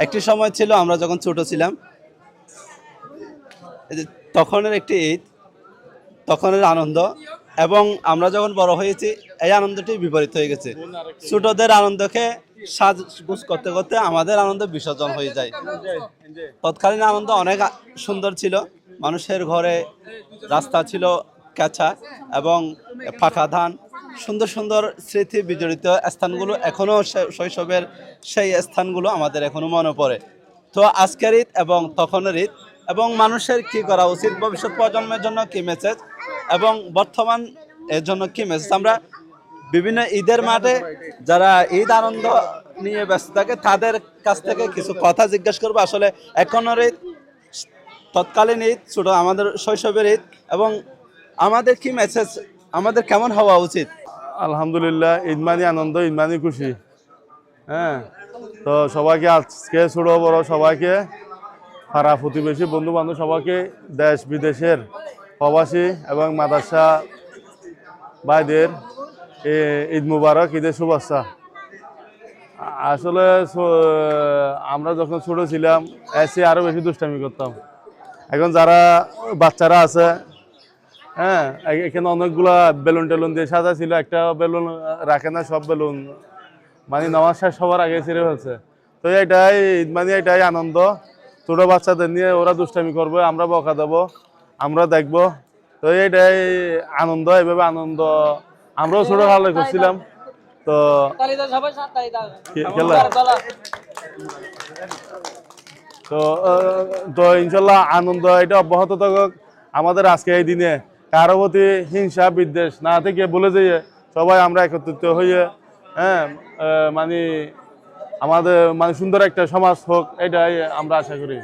একটি সময় ছিল আমরা যখন ছোট ছিলাম, এই যে তখনের একটি ঈদ, তখনের আনন্দ, এবং আমরা যখন বড় হয়েছি এই আনন্দটি বিপরীত হয়ে গেছে। ছোটদের আনন্দকে সাজগোজ করতে করতে আমাদের আনন্দ বিসর্জন হয়ে যায়। তৎকালীন আনন্দ অনেক সুন্দর ছিল। মানুষের ঘরে রাস্তা ছিল কাঁচা এবং পাকা ধান, সুন্দর সুন্দর স্মৃতি বিজড়িত স্থানগুলো এখনও শৈশবের সেই স্থানগুলো আমাদের এখনো মনে পড়ে। তো আজকের ঈদ এবং তখনের ঈদ এবং মানুষের কি করা উচিত, ভবিষ্যৎ প্রজন্মের জন্য কি মেসেজ এবং বর্তমান এর জন্য কি মেসেজ, আমরা বিভিন্ন ঈদের মাঠে যারা ঈদ আনন্দ নিয়ে ব্যস্ত থাকে তাদের কাছ থেকে কিছু কথা জিজ্ঞেস করবো। আসলে এখনের ঈদ, তৎকালীন ঈদ, ছোট আমাদের শৈশবের ঈদ এবং আমাদের কি মেসেজ, আমাদের কেমন হওয়া উচিত। আলহামদুলিল্লাহ, ঈদ মানে আনন্দ, ঈদ মানে খুশি। হ্যাঁ, তো সবাইকে আজকে ছোট বড় সবাইকে, পাড়া প্রতিবেশী বন্ধু বান্ধব সবাইকে, দেশ বিদেশের প্রবাসী এবং মাদ্রাসা ভাইদের ঈদ মুবারক, ঈদের শুভেচ্ছা। আসলে আমরা যখন ছোট ছিলাম এসে আরো বেশি দুষ্টামি করতাম। এখন যারা বাচ্চারা আছে, হ্যাঁ, এখানে অনেকগুলা বেলুন টেলুন দিয়ে সাজা ছিল, একটা বেলুন রাখে না, সব বেলুন মানে নামাজ শেষ সবার আগে ছেড়ে ফেলছে। তো এটাই মানে এটাই আনন্দ। ছোট বাচ্চাদের নিয়ে ওরা দুষ্টামি করবে, আমরা বকা দেবো, আমরা দেখবো। তো এটাই আনন্দ, এভাবে আনন্দ আমরাও ছোট ভালো করছিলাম। তো খেলা তো তো ইনশাল্লাহ আনন্দ এটা অব্যাহত থাকুক আমাদের আজকে এই দিনে। কারো প্রতি হিংসা বিদ্বেষ না থেকে বলে যেয়ে সবাই আমরা একত্রিত হয়ে, হ্যাঁ, মানে আমাদের মানে সুন্দর একটা সমাজ হোক, এটাই আমরা আশা করি।